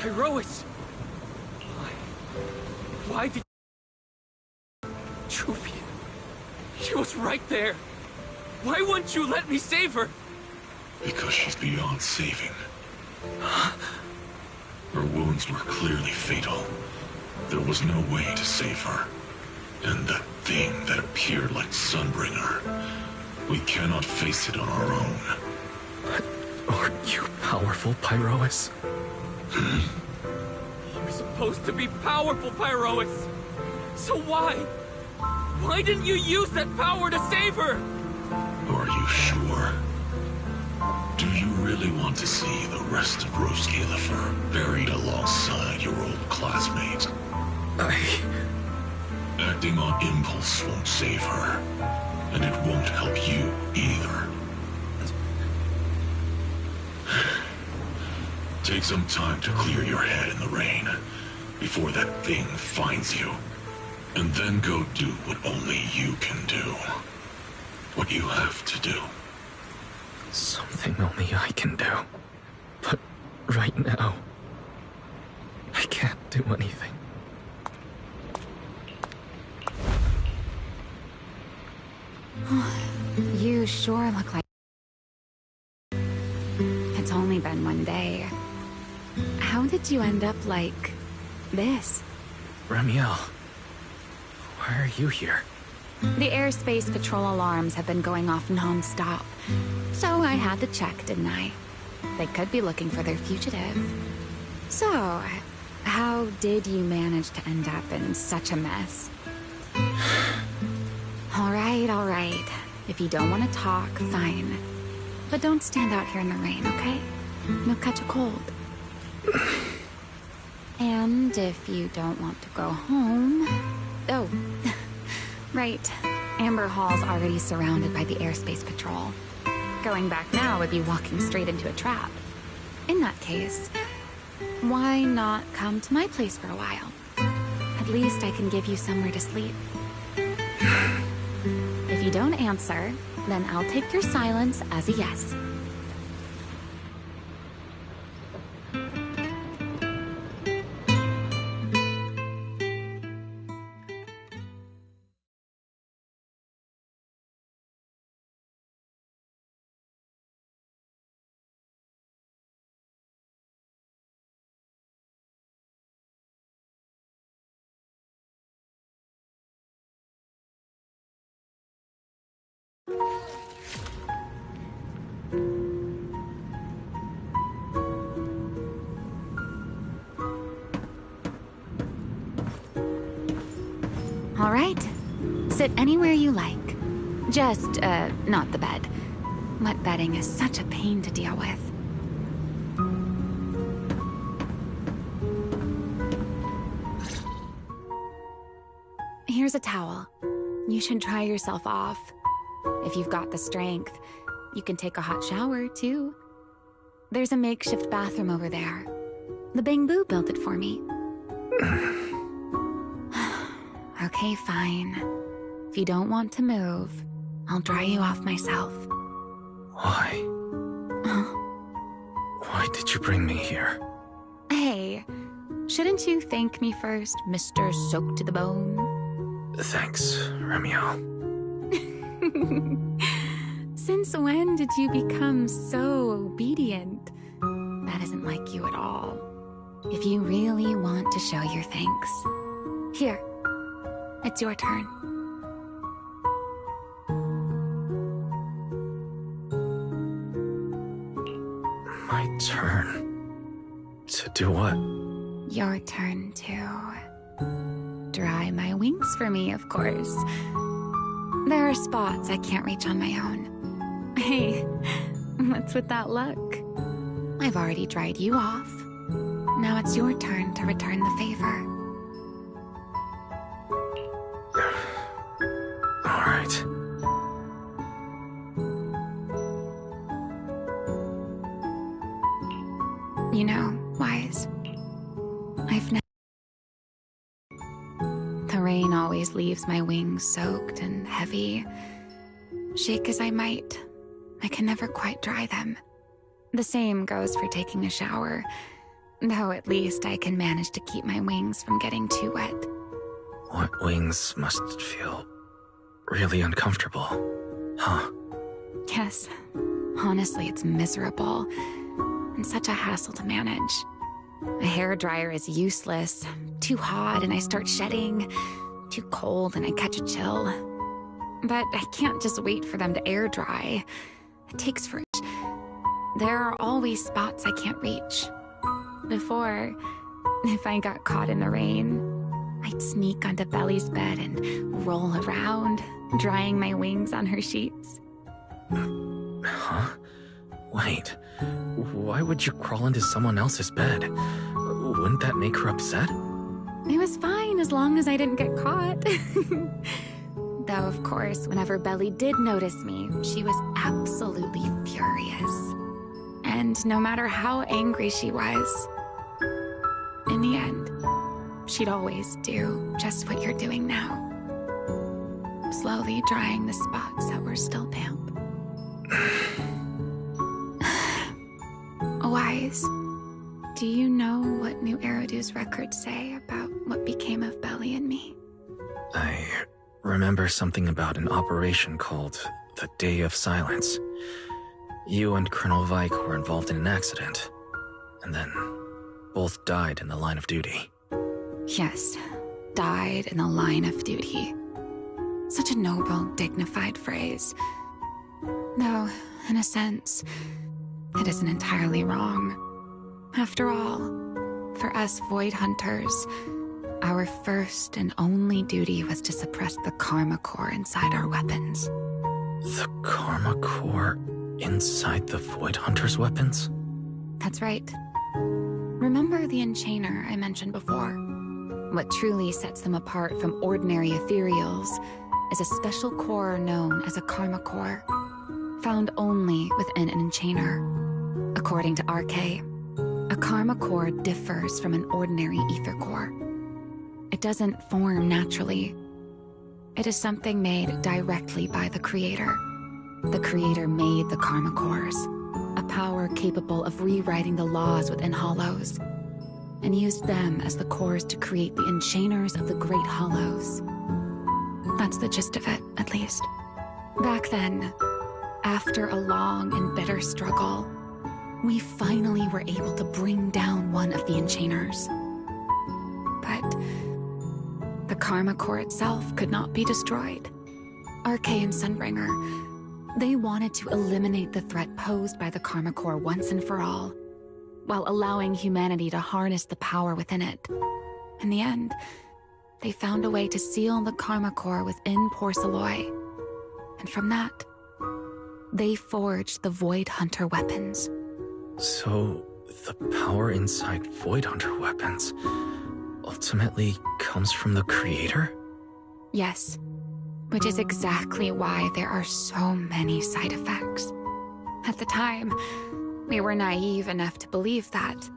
Pyrois! Why did... Trufi... She was right there! Why wouldn't you let me save her? Because she's beyond saving. Her wounds were clearly fatal. There was no way to save her. And that thing that appeared like Sunbringer, we cannot face it on our own. But aren't you powerful, Pyrois? You're supposed to be powerful, Pyrois! So why? Why didn't you use that power to save her? Are you sure? Do you really want to see the rest of Rose Galifer buried alongside your old classmate? Acting on impulse won't save her, and it won't help you either. Take some time to clear your head in the rain, before that thing finds you. And then go do what only you can do. What you have to do. Something only I can do. But right now, I can't do anything. You sure look like... It's only been one day. How did you end up like this? Remielle, why are you here? The airspace patrol alarms have been going off non-stop. So I had to check, didn't I? They could be looking for their fugitive. So, how did you manage to end up in such a mess? All right. If you don't want to talk, fine. But don't stand out here in the rain, okay? You'll catch a cold. And if you don't want to go home... Oh, right. Amber Hall's already surrounded by the airspace patrol. Going back now would be walking straight into a trap. In that case, why not come to my place for a while? At least I can give you somewhere to sleep. If you don't answer, then I'll take your silence as a yes. All right. Sit anywhere you like. Just, not the bed. Wet bedding is such a pain to deal with. Here's a towel. You should dry yourself off. If you've got the strength, you can take a hot shower, too. There's a makeshift bathroom over there. The Bangbu built it for me. Okay, fine. If you don't want to move, I'll dry you off myself. Why? Why did you bring me here? Hey, shouldn't you thank me first, Mr. Soaked to the Bone? Thanks, Remielle. Since when did you become so obedient? That isn't like you at all. If you really want to show your thanks, here, it's your turn. My turn? To do what? Your turn to dry my wings for me, of course. There are spots I can't reach on my own. Hey, what's with that look? I've already dried you off. Now it's your turn to return the favor. All right. You know, Wise, The rain always leaves my wings soaked and heavy. Shake as I might, I can never quite dry them. The same goes for taking a shower. Though at least I can manage to keep my wings from getting too wet. What wings must feel really uncomfortable, huh? Yes. Honestly, it's miserable. And such a hassle to manage. A hairdryer is useless. Too hot and I start shedding. Too cold and I catch a chill. But I can't just wait for them to air dry. It takes forever. There are always spots I can't reach. Before, if I got caught in the rain, I'd sneak onto Belly's bed and roll around, drying my wings on her sheets. Huh? Wait, why would you crawl into someone else's bed? Wouldn't that make her upset? It was fine as long as I didn't get caught. Though, of course, whenever Belly did notice me, she was absolutely furious. And no matter how angry she was, in the end, she'd always do just what you're doing now. Slowly drying the spots that were still damp. Wise, do you know what New Eridu's records say about what became of Belly and me? I remember something about an operation called the Day of Silence. You and Colonel Vike were involved in an accident, and then both died in the line of duty. Yes, died in the line of duty. Such a noble, dignified phrase. Though, in a sense, it isn't entirely wrong. After all, for us Void Hunters, our first and only duty was to suppress the Karma Core inside our weapons. The Karma Core inside the Void Hunter's weapons? That's right. Remember the Enchainer I mentioned before? What truly sets them apart from ordinary ethereals is a special core known as a Karma Core, found only within an Enchainer. According to RK, a Karma Core differs from an ordinary Ether Core. It doesn't form naturally. It is something made directly by the Creator. The Creator made the Karma Cores, a power capable of rewriting the laws within Hollows, and used them as the cores to create the Enchainers of the Great Hollows. That's the gist of it, at least. Back then, after a long and bitter struggle, we finally were able to bring down one of the Enchainers. But the Karma Core itself could not be destroyed. RK and Sunbringer, they wanted to eliminate the threat posed by the Karma Core once and for all, while allowing humanity to harness the power within it. In the end, they found a way to seal the Karma Core within Porceloy. And from that, they forged the Void Hunter weapons. So, the power inside Void Hunter weapons ultimately comes from the Creator? Yes, which is exactly why there are so many side effects. At the time, we were naive enough to believe that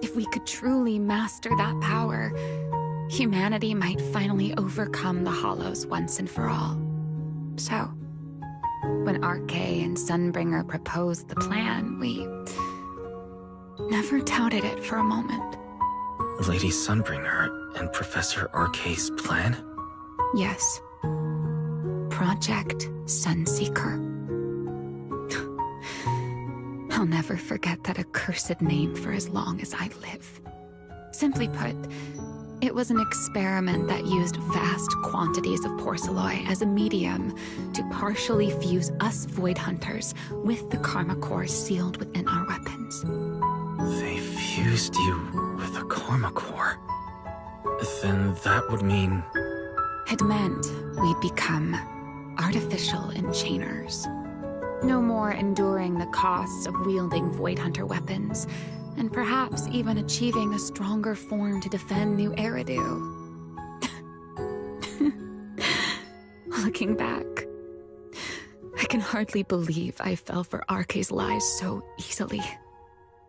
if we could truly master that power, humanity might finally overcome the Hollows once and for all. So, when RK and Sunbringer proposed the plan, we never doubted it for a moment. Lady Sunbringer and Professor RK's plan? Yes. Project Sunseeker. I'll never forget that accursed name for as long as I live. Simply put, it was an experiment that used vast quantities of Porceloy as a medium to partially fuse us Void Hunters with the Karma Core sealed within our weapons. They fused you with a Karma Core. Then that would mean... It meant we'd become artificial enchainers. No more enduring the costs of wielding Void Hunter weapons, and perhaps even achieving a stronger form to defend New Eridu. Looking back, I can hardly believe I fell for RK's lies so easily.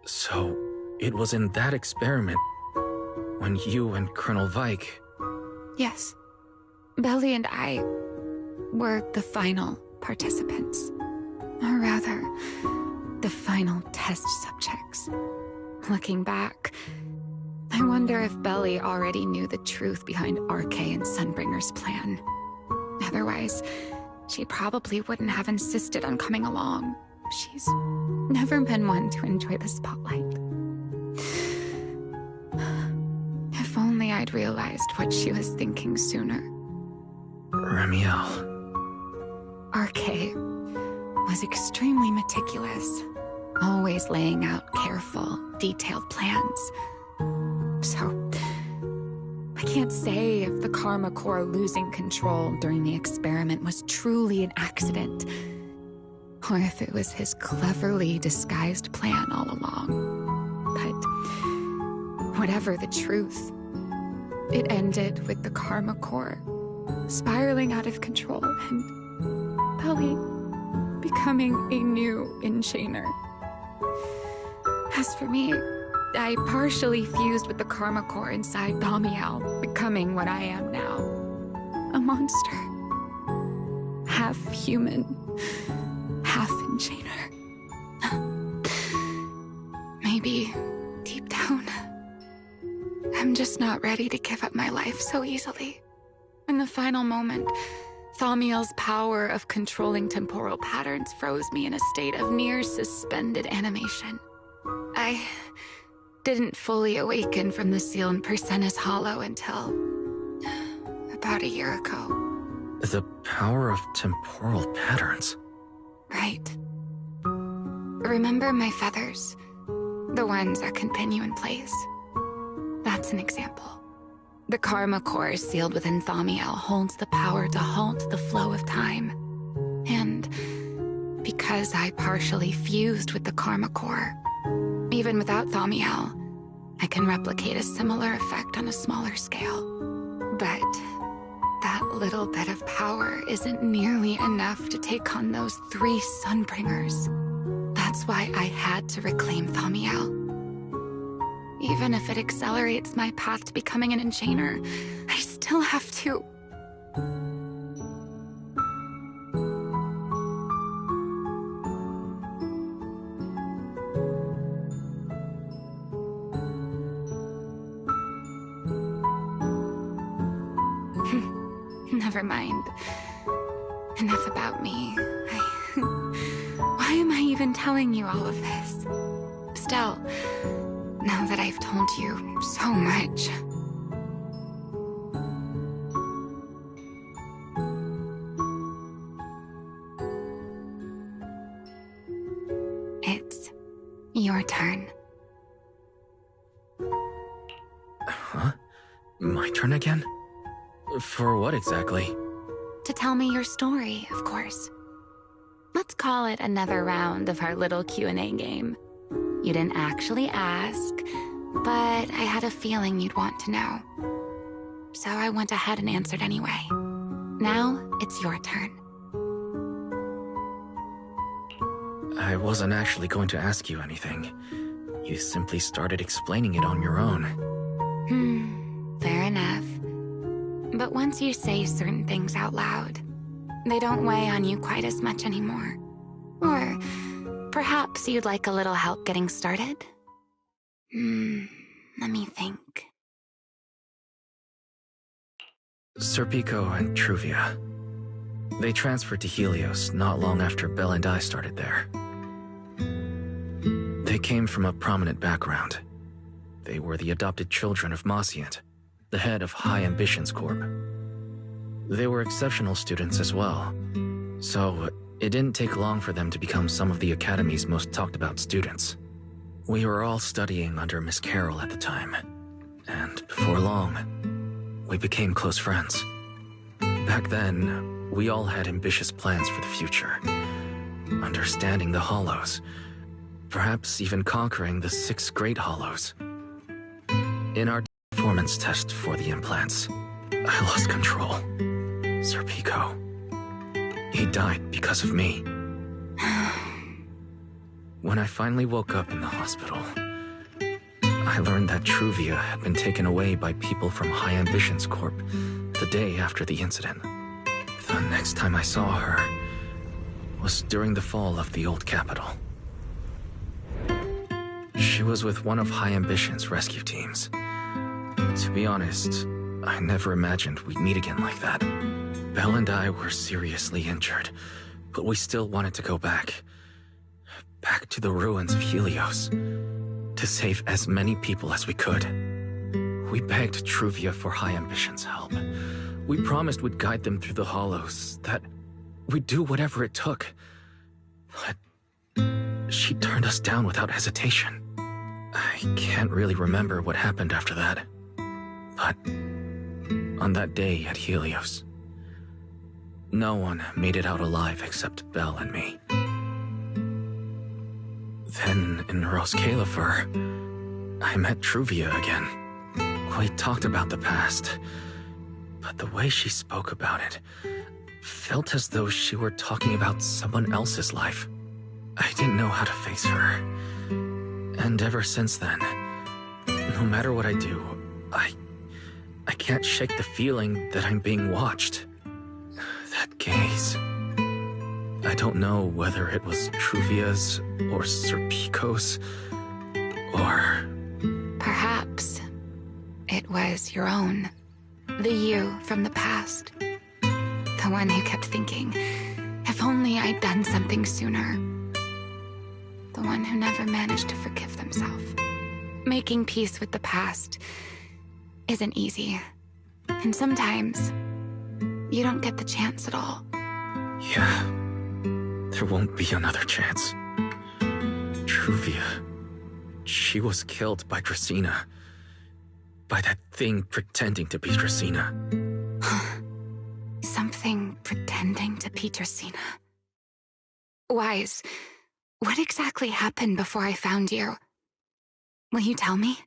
So, it was in that experiment when you and Colonel Vike... Yes. Belly and I were the final participants. Or rather, the final test subjects. Looking back, I wonder if Belly already knew the truth behind RK and Sunbringer's plan. Otherwise, she probably wouldn't have insisted on coming along. She's never been one to enjoy the spotlight. If only I'd realized what she was thinking sooner. Remielle. RK was extremely meticulous, always laying out careful, detailed plans. So, I can't say if the Karma Core losing control during the experiment was truly an accident, or if it was his cleverly disguised plan all along. But whatever the truth, it ended with the Karma Core spiraling out of control and Belly becoming a new Enchainer. As for me, I partially fused with the Karma Core inside Remielle, becoming what I am now. A monster. Half human, half Enchainer. Maybe, deep down, I'm just not ready to give up my life so easily. In the final moment, Remielle's power of controlling temporal patterns froze me in a state of near suspended animation. I didn't fully awaken from the seal in Persena's Hollow until about a year ago. The power of temporal patterns. Right. Remember my feathers? The ones that can pin you in place? That's an example. The Karma Core sealed within Remielle holds the power to halt the flow of time. And because I partially fused with the Karma Core, even without Remielle, I can replicate a similar effect on a smaller scale. But that little bit of power isn't nearly enough to take on those 3 Sunbringers. That's why I had to reclaim Remielle. Even if it accelerates my path to becoming an Enchainer, I still have to... Never mind. Enough about me. Why am I even telling you all of this? Still, now that I've told you so much... It's your turn. Huh? My turn again? For what exactly? To tell me your story, of course. Let's call it another round of our little Q&A game. You didn't actually ask, but I had a feeling you'd want to know. So I went ahead and answered anyway. Now, it's your turn. I wasn't actually going to ask you anything. You simply started explaining it on your own. Fair enough. But once you say certain things out loud, they don't weigh on you quite as much anymore. Or perhaps you'd like a little help getting started? Let me think. Serpico and Truvia. They transferred to Helios not long after Belle and I started there. They came from a prominent background. They were the adopted children of Mosient, the head of High Ambitions Corp. They were exceptional students as well, so it didn't take long for them to become some of the Academy's most talked about students. We were all studying under Miss Carroll at the time, and before long, we became close friends. Back then, we all had ambitious plans for the future, understanding the Hollows, perhaps even conquering the 6 Great Hollows. In our performance test for the implants, I lost control. Serpico. He died because of me. When I finally woke up in the hospital, I learned that Truvia had been taken away by people from High Ambitions Corp the day after the incident. The next time I saw her was during the fall of the old capital. She was with one of High Ambition's rescue teams. To be honest, I never imagined we'd meet again like that. Belle and I were seriously injured, but we still wanted to go back. Back to the ruins of Helios, to save as many people as we could. We begged Truvia for High Ambition's help. We promised we'd guide them through the hollows, that we'd do whatever it took. But she turned us down without hesitation. I can't really remember what happened after that. But on that day at Helios, no one made it out alive except Belle and me. Then in Roskalifer, I met Truvia again. We talked about the past, but the way she spoke about it felt as though she were talking about someone else's life. I didn't know how to face her. And ever since then, no matter what I do, I can't shake the feeling that I'm being watched. That gaze. I don't know whether it was Truvia's or Serpico's, or... Perhaps it was your own. The you from the past. The one who kept thinking, if only I'd done something sooner. The one who never managed to forgive themselves. Making peace with the past isn't easy. And sometimes, you don't get the chance at all. Yeah, there won't be another chance. Truvia, she was killed by Dracena. By that thing pretending to be Dracena. Something pretending to be Dracena. Wise, what exactly happened before I found you? Will you tell me?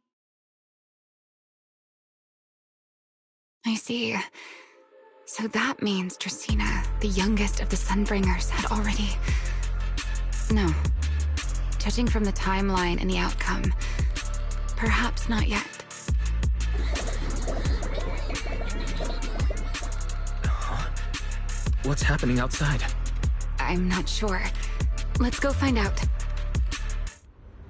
I see. So that means Dracena, the youngest of the Sunbringers, had already... No. Judging from the timeline and the outcome, perhaps not yet. What's happening outside? I'm not sure. Let's go find out.